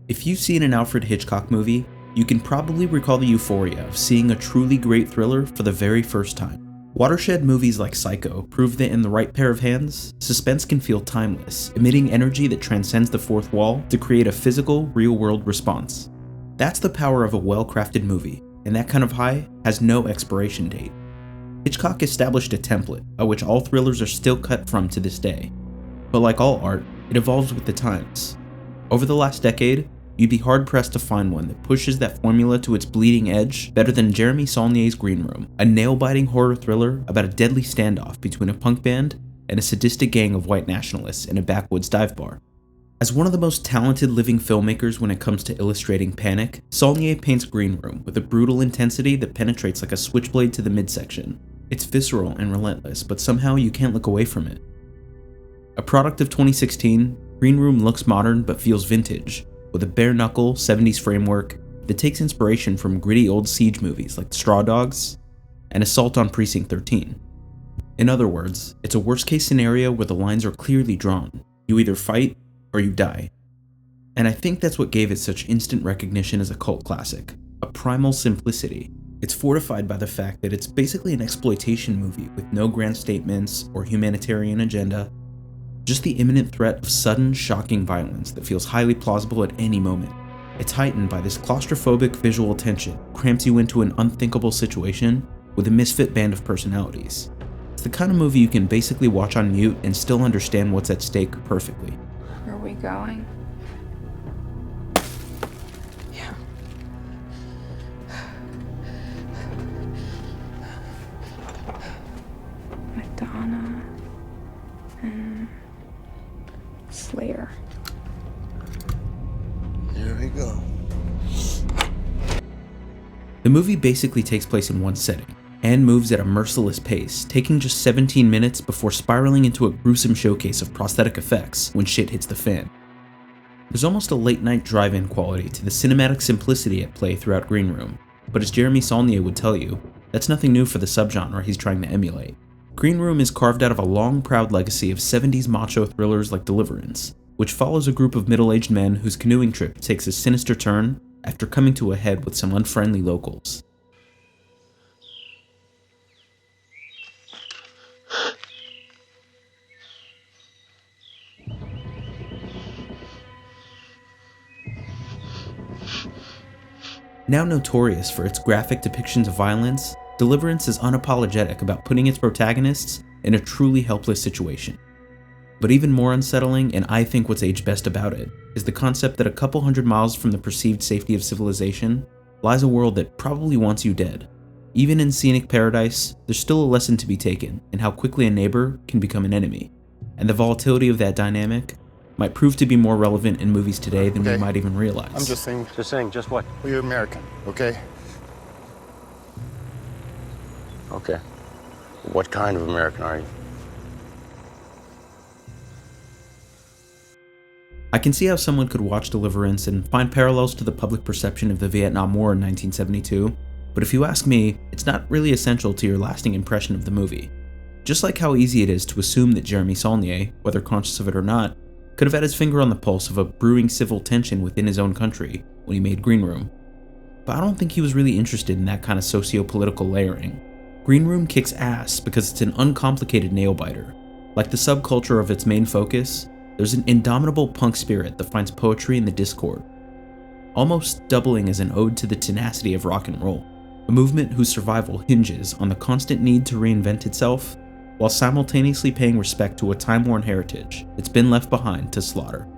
If you've seen an Alfred Hitchcock movie, you can probably recall the euphoria of seeing a truly great thriller for the very first time. Watershed movies like Psycho prove that in the right pair of hands, suspense can feel timeless, emitting energy that transcends the fourth wall to create a physical, real-world response. That's the power of a well-crafted movie, and that kind of high has no expiration date. Hitchcock established a template, at which all thrillers are still cut from to this day. But like all art, it evolves with the times. Over the last decade, you'd be hard-pressed to find one that pushes that formula to its bleeding edge better than Jeremy Saulnier's Green Room, a nail-biting horror thriller about a deadly standoff between a punk band and a sadistic gang of white nationalists in a backwoods dive bar. As one of the most talented living filmmakers when it comes to illustrating panic, Saulnier paints Green Room with a brutal intensity that penetrates like a switchblade to the midsection. It's visceral and relentless, but somehow you can't look away from it. A product of 2016, Green Room looks modern but feels vintage, with a bare-knuckle 70s framework that takes inspiration from gritty old siege movies like Straw Dogs and Assault on Precinct 13. In other words, it's a worst-case scenario where the lines are clearly drawn. You either fight or you die. And I think that's what gave it such instant recognition as a cult classic, a primal simplicity. It's fortified by the fact that it's basically an exploitation movie with no grand statements or humanitarian agenda, just the imminent threat of sudden, shocking violence that feels highly plausible at any moment. It's heightened by this claustrophobic visual tension, cramps you into an unthinkable situation with a misfit band of personalities. It's the kind of movie you can basically watch on mute and still understand what's at stake perfectly. Where are we going? Yeah. Madonna and Slayer. Here we go. The movie basically takes place in one setting, and moves at a merciless pace, taking just 17 minutes before spiraling into a gruesome showcase of prosthetic effects when shit hits the fan. There's almost a late-night drive-in quality to the cinematic simplicity at play throughout Green Room, but as Jeremy Saulnier would tell you, that's nothing new for the subgenre he's trying to emulate. Green Room is carved out of a long, proud legacy of 70s macho thrillers like Deliverance, which follows a group of middle-aged men whose canoeing trip takes a sinister turn after coming to a head with some unfriendly locals. Now notorious for its graphic depictions of violence, Deliverance is unapologetic about putting its protagonists in a truly helpless situation. But even more unsettling, and I think what's aged best about it, is the concept that a couple hundred miles from the perceived safety of civilization lies a world that probably wants you dead. Even in scenic paradise, there's still a lesson to be taken in how quickly a neighbor can become an enemy, and the volatility of that dynamic might prove to be more relevant in movies today than we might even realize. I'm just saying. Just what? Well, you're American, okay? Okay. What kind of American are you? I can see how someone could watch Deliverance and find parallels to the public perception of the Vietnam War in 1972, but if you ask me, it's not really essential to your lasting impression of the movie. Just like how easy it is to assume that Jeremy Saulnier, whether conscious of it or not, could have had his finger on the pulse of a brewing civil tension within his own country when he made Green Room. But I don't think he was really interested in that kind of socio-political layering. Green Room kicks ass because it's an uncomplicated nail-biter. Like the subculture of its main focus, there's an indomitable punk spirit that finds poetry in the discord, almost doubling as an ode to the tenacity of rock and roll, a movement whose survival hinges on the constant need to reinvent itself while simultaneously paying respect to a time-worn heritage that's been left behind to slaughter.